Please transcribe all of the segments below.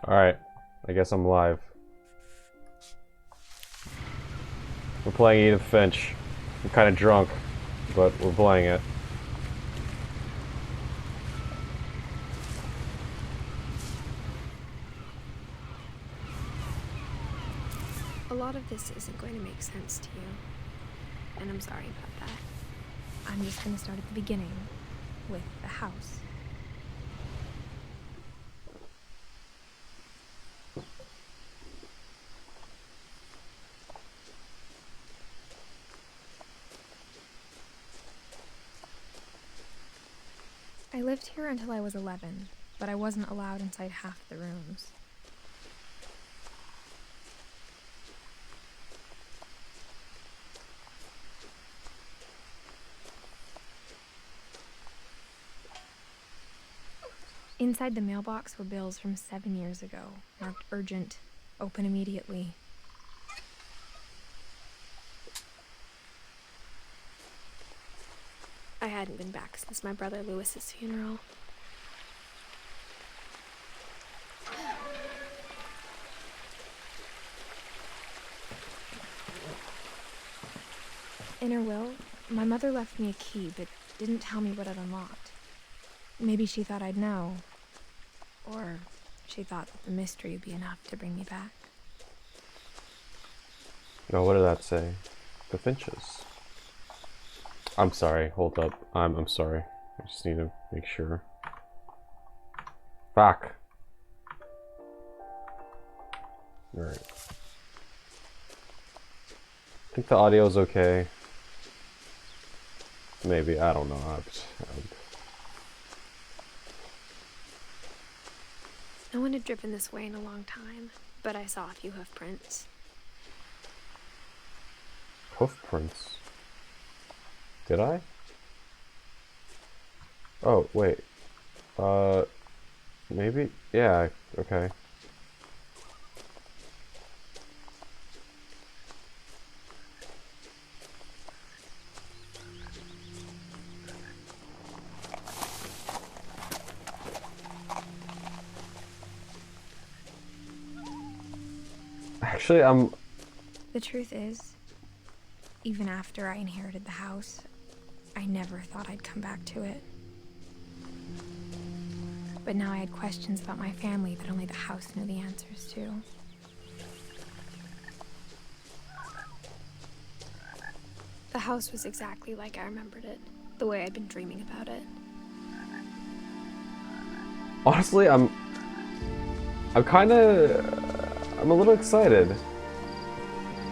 Alright, I guess I'm live. We're playing Edith Finch. I'm kind of drunk, but we're playing it. A lot of this isn't going to make sense to you, and I'm sorry about that. I'm just going to start at the beginning, with the house. I lived here until I was 11, but I wasn't allowed inside half the rooms. Inside the mailbox were bills from 7 years ago, marked urgent, open immediately. I hadn't been back since my brother Lewis's funeral. In her will, my mother left me a key, but didn't tell me what it unlocked. Maybe she thought I'd know. Or she thought that the mystery would be enough to bring me back. No, what did that say? The Finches. I'm sorry, hold up. I'm sorry. I just need to make sure. Fuck. Alright. I think the audio's okay. Maybe, I don't know. No one had driven this way in a long time, but I saw a few hoof prints. Hoof prints? Did I? Oh, wait. Maybe? Yeah, okay. Actually, The truth is, even after I inherited the house, I never thought I'd come back to it. But now I had questions about my family that only the house knew the answers to. The house was exactly like I remembered it, the way I'd been dreaming about it. honestly, I'm a little excited.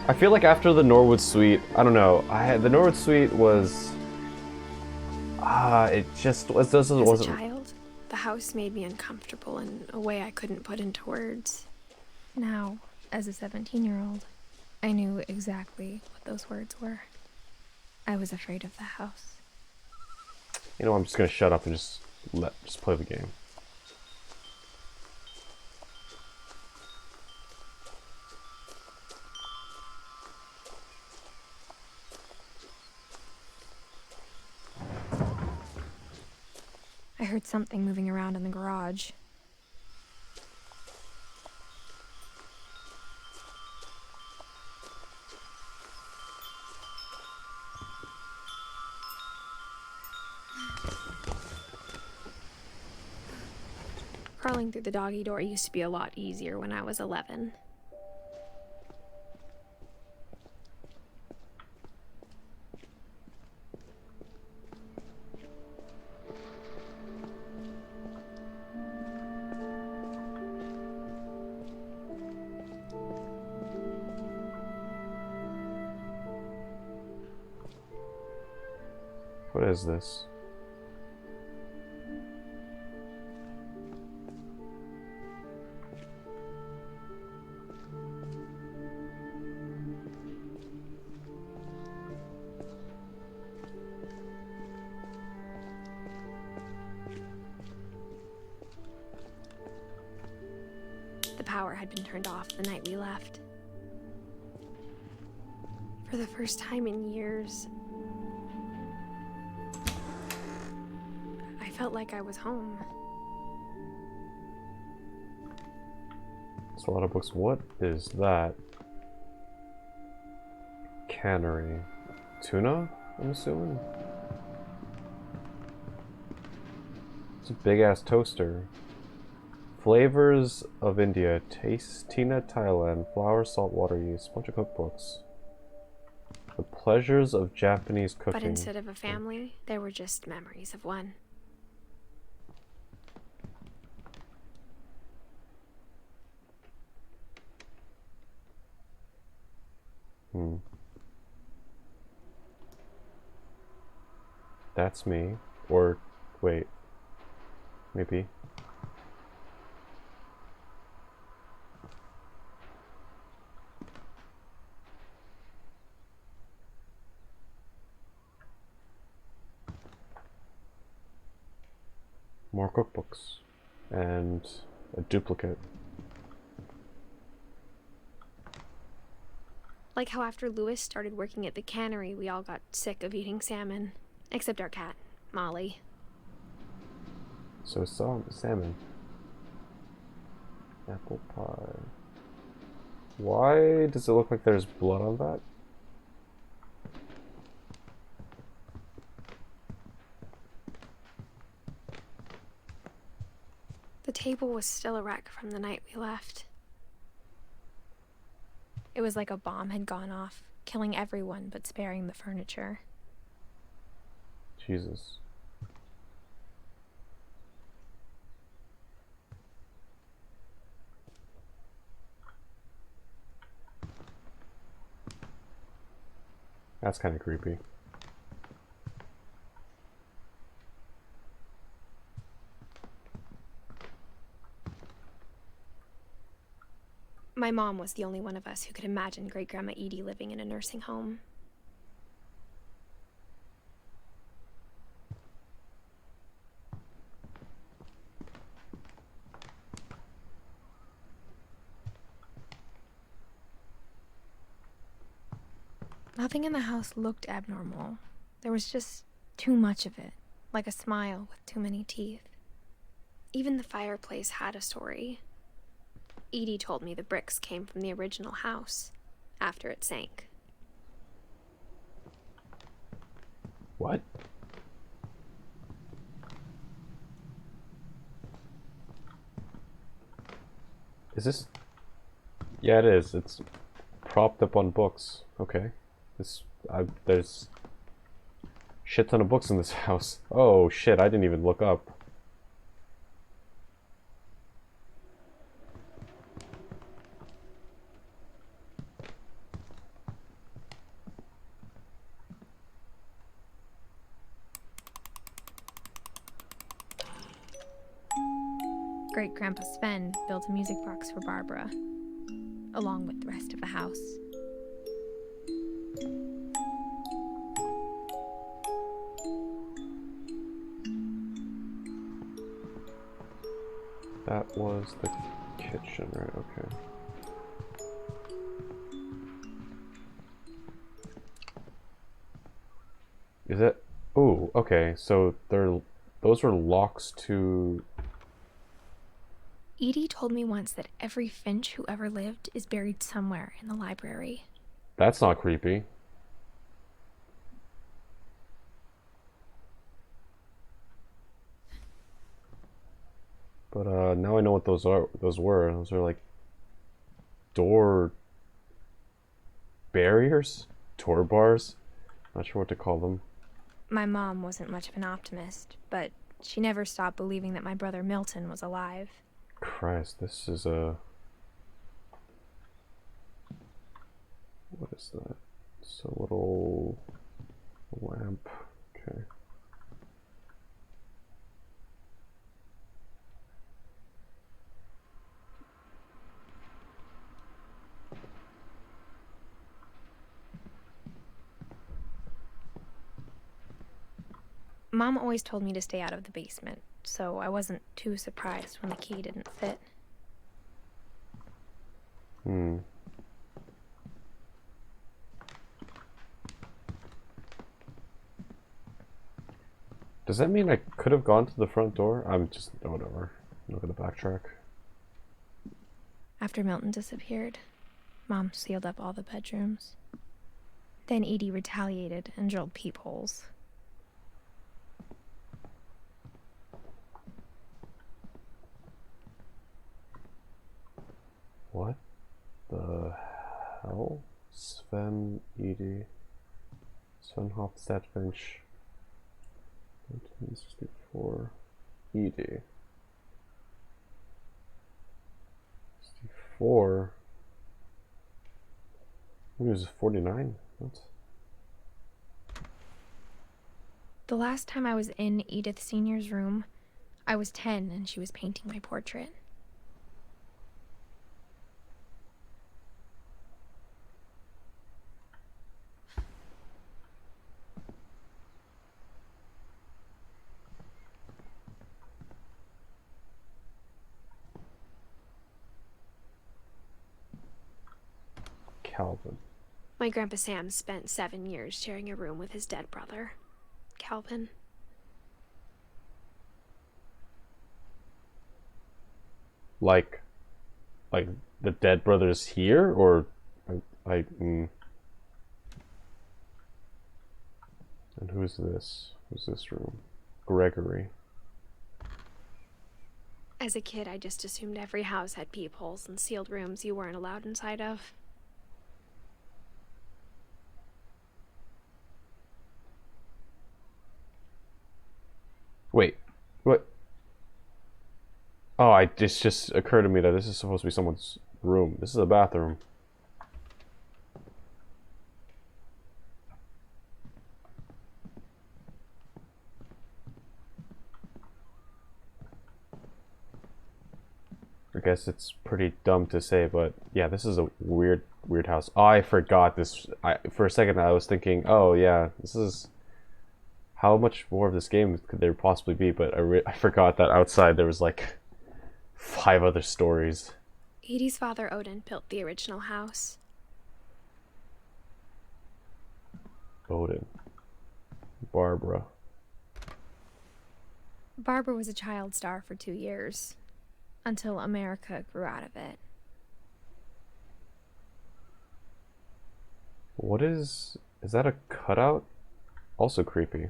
I feel like after the Norwood Suite, I don't know, the Norwood Suite was, it just wasn't. As a child, the house made me uncomfortable in a way I couldn't put into words. Now, as a 17-year-old, I knew exactly what those words were. I was afraid of the house. You know, I'm just gonna shut up and just play the game. I heard something moving around in the garage. Crawling through the doggy door used to be a lot easier when I was 11. What is this? The power had been turned off the night we left. For the first time in years, I felt like I was home. That's a lot of books. What is that? Cannery. Tuna, I'm assuming? It's a big ass toaster. Flavors of India. Taste Tina, Thailand. Flour, salt, water, yeast. Bunch of cookbooks. The pleasures of Japanese cooking. But instead of a family, there were just memories of one. That's me. Or, wait. Maybe. More cookbooks. And a duplicate. Like how after Lewis started working at the cannery, we all got sick of eating salmon. Except our cat, Molly. So salmon. Apple pie. Why does it look like there's blood on that? The table was still a wreck from the night we left. It was like a bomb had gone off, killing everyone but sparing the furniture. Jesus. That's kind of creepy. My mom was the only one of us who could imagine Great-Grandma Edie living in a nursing home. Nothing in the house looked abnormal. There was just too much of it, like a smile with too many teeth. Even the fireplace had a story. Edie told me the bricks came from the original house, after it sank. What? Is this... Yeah, it is. It's propped up on books. Okay. There's shit ton of books in this house. Oh shit, I didn't even look up. Great-Grandpa Sven built a music box for Barbara, along with the rest of the house. That was the kitchen, right? Okay. Is it? Ooh, okay. So those were locks to... Edie told me once that every Finch who ever lived is buried somewhere in the library. That's not creepy. But now I know what those are. Those are like door barriers, door bars. Not sure what to call them. My mom wasn't much of an optimist, but she never stopped believing that my brother Milton was alive. Christ, this is a... What is that? It's a little lamp. Okay. Mom always told me to stay out of the basement, so I wasn't too surprised when the key didn't fit. Does that mean I could have gone to the front door? I'm just... Oh, whatever. I'm not gonna backtrack. After Milton disappeared, Mom sealed up all the bedrooms. Then Edie retaliated and drilled peepholes. What the hell? Sven, Edie, Sven Hofstad Finch, 1964, Edie. 64? He was 49? What? The last time I was in Edith Sr.'s room, I was 10 and she was painting my portrait. Calvin. My Grandpa Sam spent 7 years sharing a room with his dead brother, Calvin. Like the dead brother's here, or And who's this? Who's this room? Gregory. As a kid, I just assumed every house had peepholes and sealed rooms you weren't allowed inside of. Wait, what? Oh, it just occurred to me that this is supposed to be someone's room. This is a bathroom. I guess it's pretty dumb to say, but yeah, this is a weird house. Oh, I forgot this. For a second I was thinking, oh yeah, this is... How much more of this game could there possibly be? But I forgot that outside there was like 5 other stories. Edie's father, Odin, built the original house. Odin. Barbara. Barbara was a child star for 2 years, until America grew out of it. What is that a cutout? Also creepy.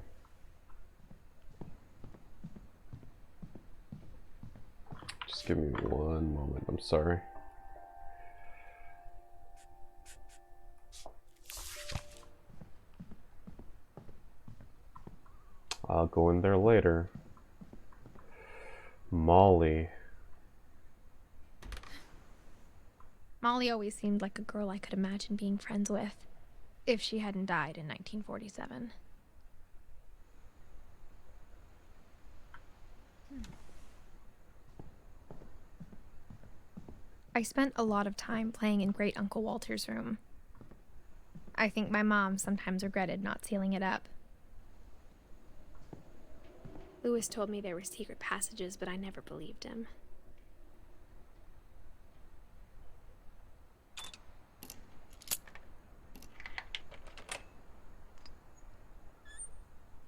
Just give me one moment, I'm sorry. I'll go in there later. Molly. Molly always seemed like a girl I could imagine being friends with, if she hadn't died in 1947. I spent a lot of time playing in Great Uncle Walter's room. I think my mom sometimes regretted not sealing it up. Lewis told me there were secret passages, but I never believed him.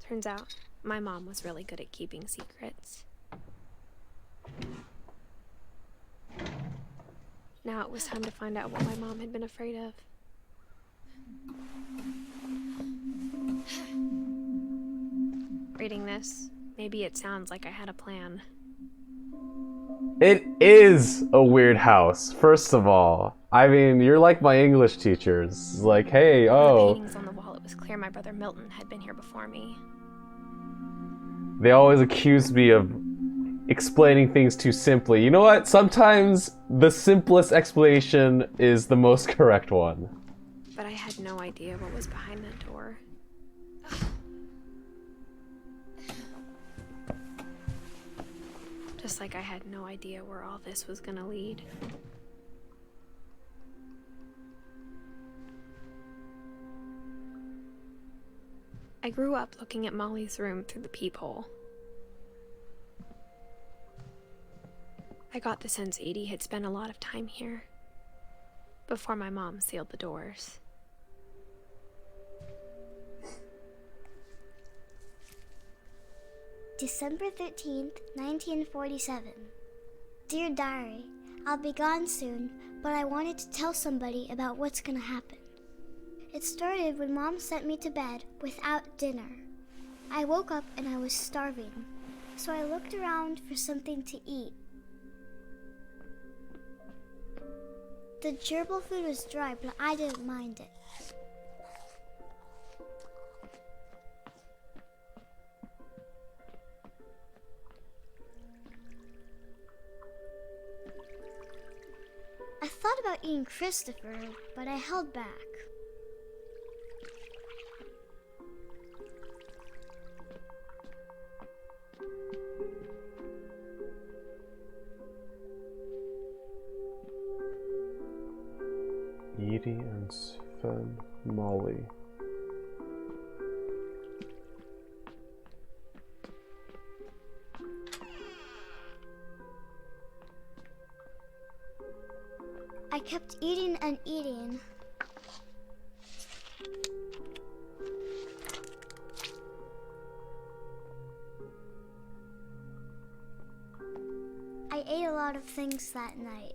Turns out, my mom was really good at keeping secrets. Now it was time to find out what my mom had been afraid of. Reading this, maybe it sounds like I had a plan. It is a weird house, first of all. I mean, you're like my English teachers. Like, hey, From the oh. paintings on the wall, it was clear my brother Milton had been here before me. They always accuse me of explaining things too simply. You know what? Sometimes the simplest explanation is the most correct one. But I had no idea what was behind that door. Just like I had no idea where all this was gonna lead. I grew up looking at Molly's room through the peephole. I got the sense Edie had spent a lot of time here, before my mom sealed the doors. December 13th, 1947. Dear Diary, I'll be gone soon, but I wanted to tell somebody about what's gonna happen. It started when Mom sent me to bed without dinner. I woke up and I was starving, so I looked around for something to eat. The gerbil food was dry, but I didn't mind it. I thought about eating Christopher, but I held back. Edie and Sven Molly. I kept eating and eating. I ate a lot of things that night.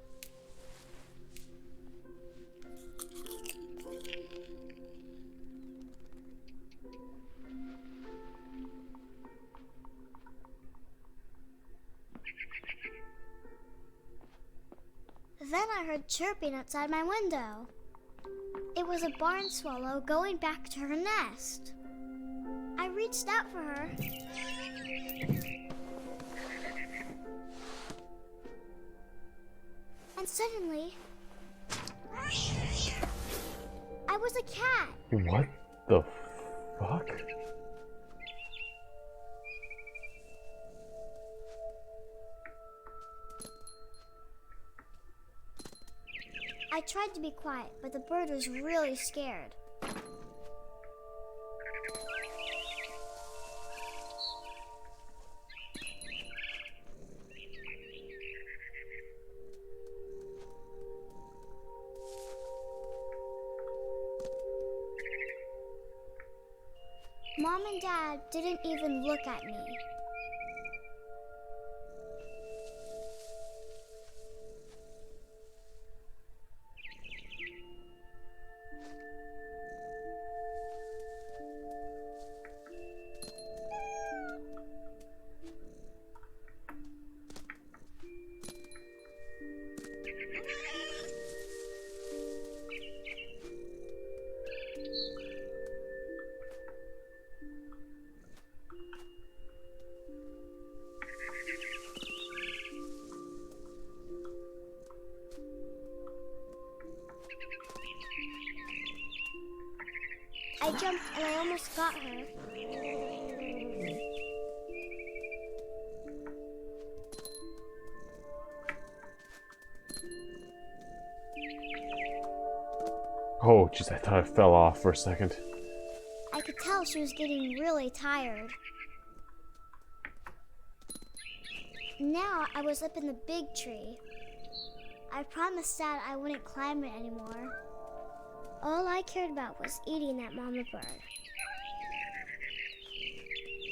Then I heard chirping outside my window. It was a barn swallow going back to her nest. I reached out for her. And suddenly, I was a cat. What the fuck? I tried to be quiet, but the bird was really scared. Mom and Dad didn't even look at me. I jumped and I almost got her. Oh, jeez, I thought I fell off for a second. I could tell she was getting really tired. Now I was up in the big tree. I promised Dad I wouldn't climb it anymore. All I cared about was eating that mama bird.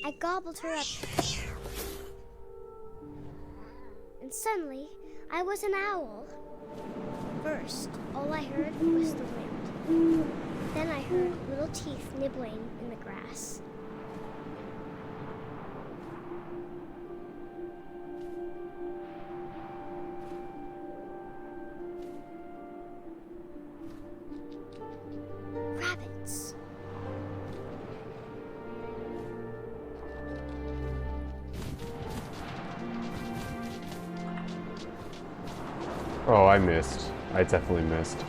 I gobbled her up. And suddenly, I was an owl. First, all I heard was the wind. Then I heard little teeth nibbling in the grass. Rabbits. Oh, I missed. I definitely missed.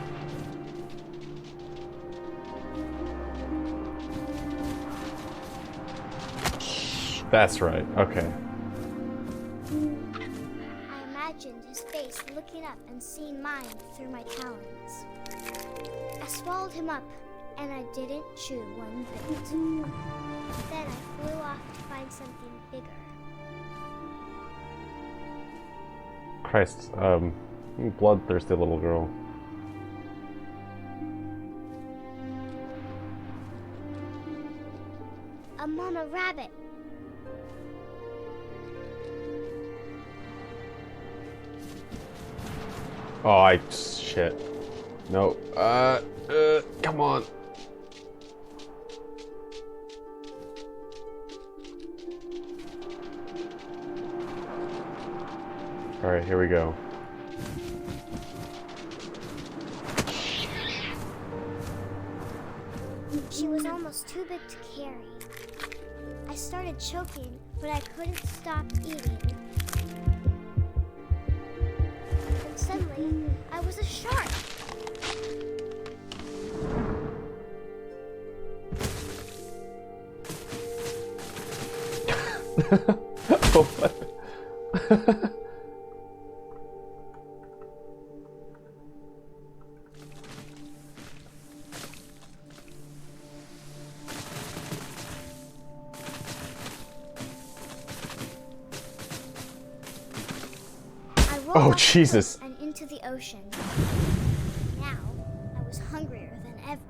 That's right, okay. I imagined his face looking up and seeing mine through my talons. I swallowed him up, and I didn't chew one bit. Then I flew off to find something bigger. Christ, you bloodthirsty little girl. A mama rabbit. Oh, shit. No. Come on. Alright, here we go. She was almost too big to carry. I started choking, but I couldn't stop eating. And suddenly, I was a shark. What? Oh, Jesus. And into the ocean. Now, I was hungrier than ever.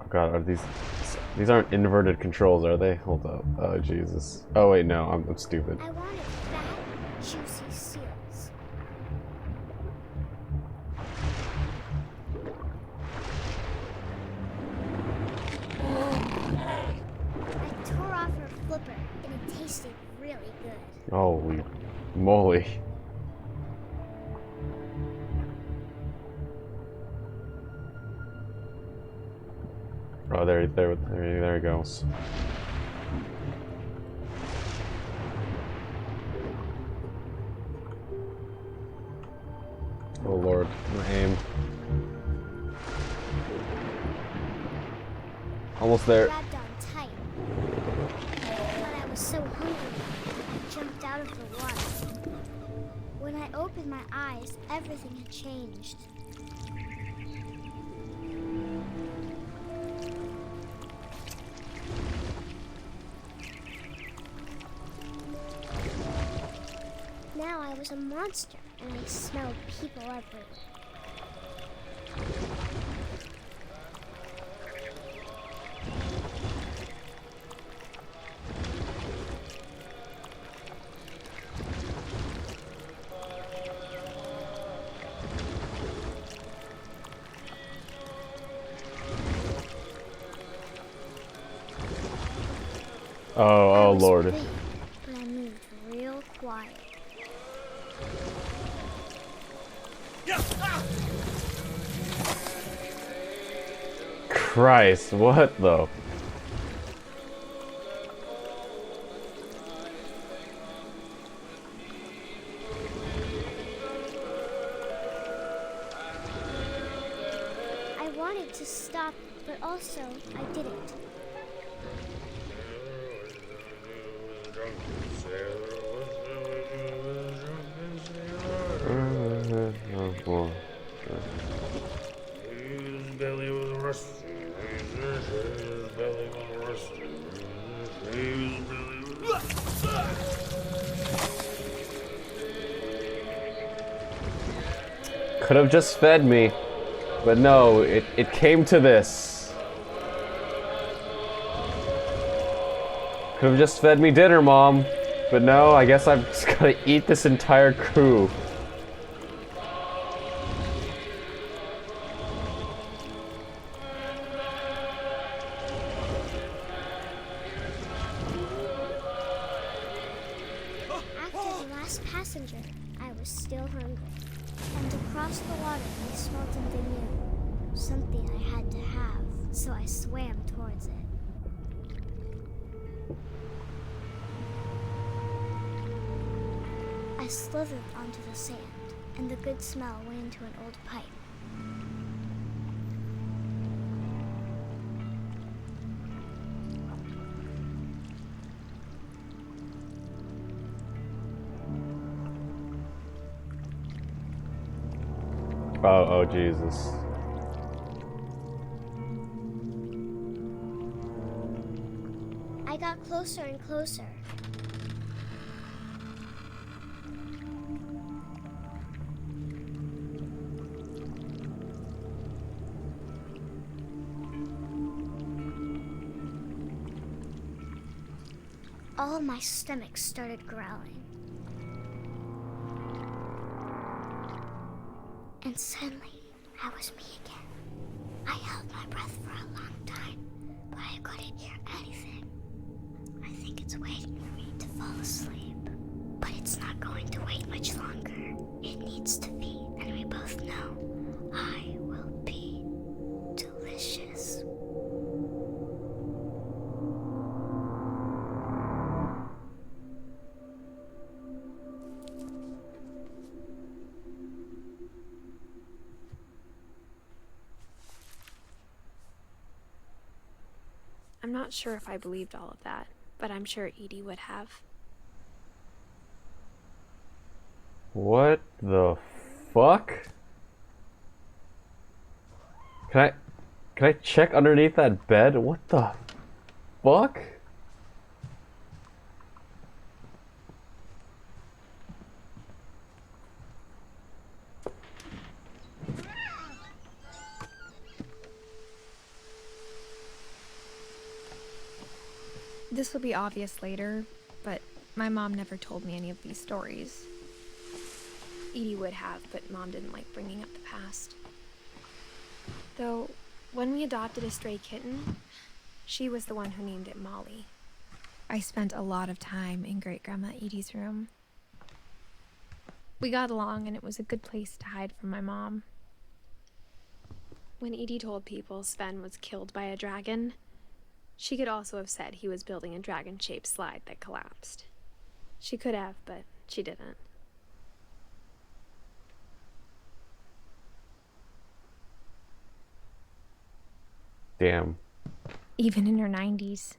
Oh god, are these aren't inverted controls, are they? Hold up. Oh, Jesus. Oh, wait, no, I'm stupid. I wanted fat, juicy seals. I tore off her flipper, and it tasted really good. Holy moly. Oh, there he goes. Oh Lord, my aim. Almost there. Grabbed on tight. But I was so hungry, I jumped out of the water. When I opened my eyes, everything had changed. Now I was a monster, and I smelled people everywhere. Oh Lord. Big, but I moved real quiet. Christ, what the? I wanted to stop, but also I didn't. Could have just fed me, but no, it came to this. Could have just fed me dinner, Mom, but no, I guess I'm just gonna eat this entire crew. After the last passenger, I was still hungry. And across the water, I smelled something new. Something I had to have, so I swam towards it. I slithered onto the sand, and the good smell went into an old pipe. Oh, Jesus. I got closer and closer. all my stomach started growling. And suddenly, I was me again. I held my breath for a long time, but I couldn't hear anything. I think it's waiting for me to fall asleep. But it's not going to wait much longer. It needs to be, and we both know I will be delicious. I'm not sure if I believed all of that, but I'm sure Edie would have. What the fuck? Can I check underneath that bed? What the fuck? This will be obvious later, but my mom never told me any of these stories. Edie would have, but Mom didn't like bringing up the past. Though, when we adopted a stray kitten, she was the one who named it Molly. I spent a lot of time in Great-Grandma Edie's room. We got along, and it was a good place to hide from my mom. When Edie told people Sven was killed by a dragon, she could also have said he was building a dragon-shaped slide that collapsed. She could have, but she didn't. Damn. Even in her 90s,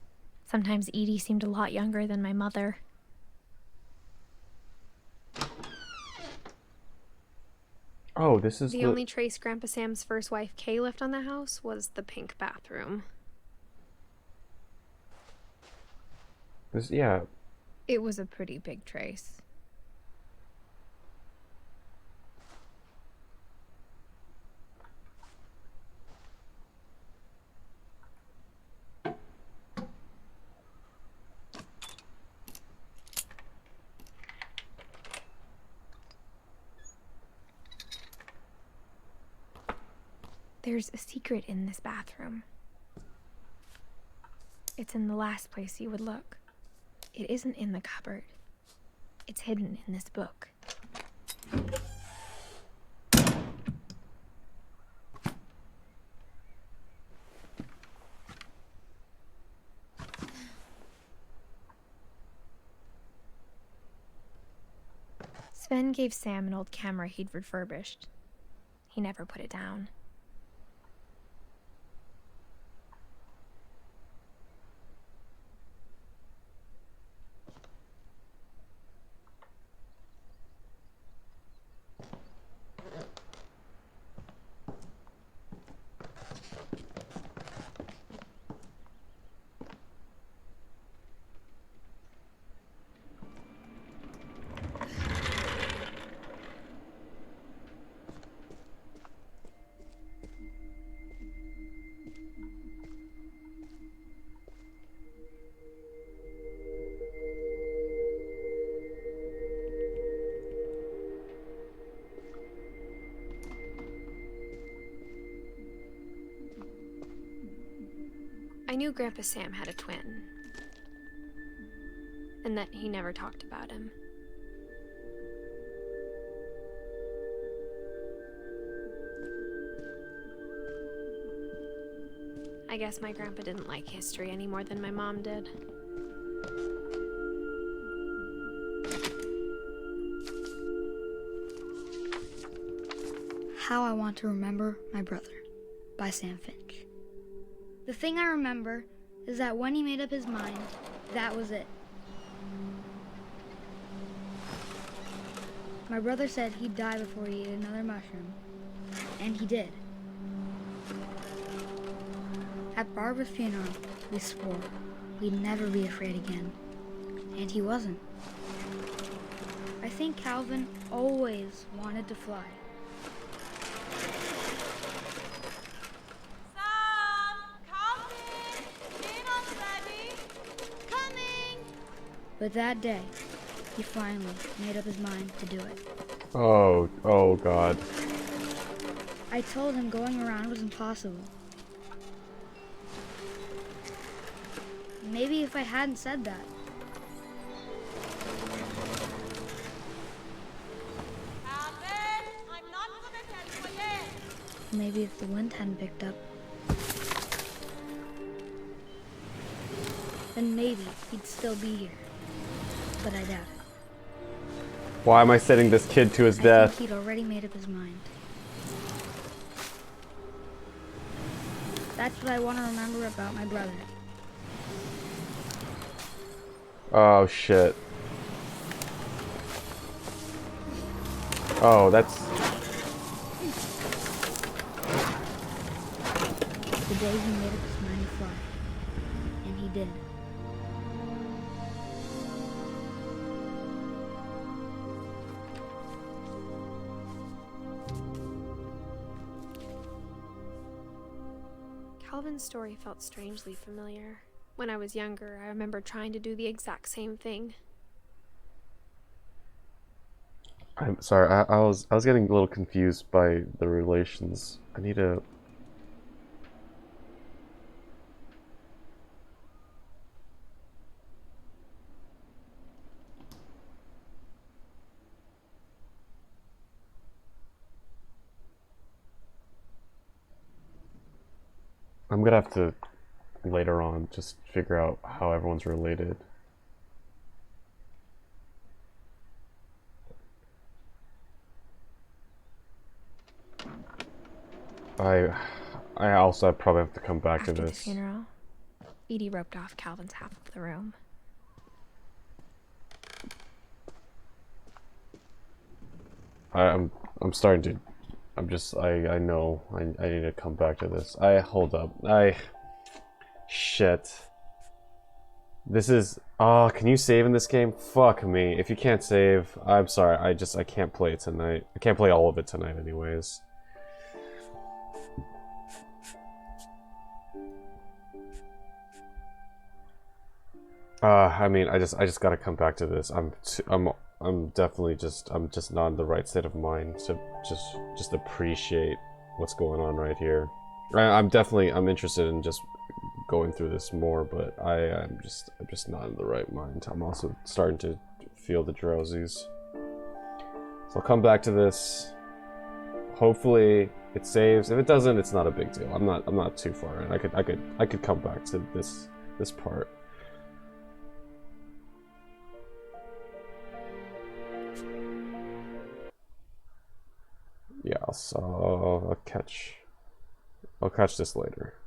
sometimes Edie seemed a lot younger than my mother. Oh, this is The only trace Grandpa Sam's first wife, Kay, left on the house was the pink bathroom. This, yeah. It was a pretty big trace. There's a secret in this bathroom. It's in the last place you would look. It isn't in the cupboard. It's hidden in this book. Sven gave Sam an old camera he'd refurbished. He never put it down. I knew Grandpa Sam had a twin, and that he never talked about him. I guess my grandpa didn't like history any more than my mom did. How I Want to Remember My Brother by Sam Finch. The thing I remember is that when he made up his mind, that was it. My brother said he'd die before he ate another mushroom, and he did. At Barbara's funeral, we swore we'd never be afraid again, and he wasn't. I think Calvin always wanted to fly. But that day, he finally made up his mind to do it. Oh God. I told him going around was impossible. Maybe if I hadn't said that. Maybe if the wind hadn't picked up, then maybe he'd still be here. But I doubt it. Why am I sending this kid to his I death? think he'd already made up his mind. That's what I want to remember about my brother. Oh shit. Oh, that's... The day he made up his mind to fly. And he did. Calvin's story felt strangely familiar. When I was younger, I remember trying to do the exact same thing. I'm sorry, I was getting a little confused by the relations. I need to... I'm gonna have to later on just figure out how everyone's related. I also probably have to come back After to the this. funeral, Edie roped off Calvin's half of the room. I'm starting to... I know I need to come back to this. Hold up. Shit. This is... Oh, can you save in this game? Fuck me. If you can't save, I'm sorry. I can't play it tonight. I can't play all of it tonight anyways. I mean, I just gotta come back to this. I'm definitely I'm just not in the right state of mind to just appreciate what's going on right here. I'm interested in just going through this more, but I'm just not in the right mind. I'm also starting to feel the drowsies. So I'll come back to this. Hopefully it saves. If it doesn't, it's not a big deal. I'm not too far in. I could come back to this part. Yeah, so I'll catch this later.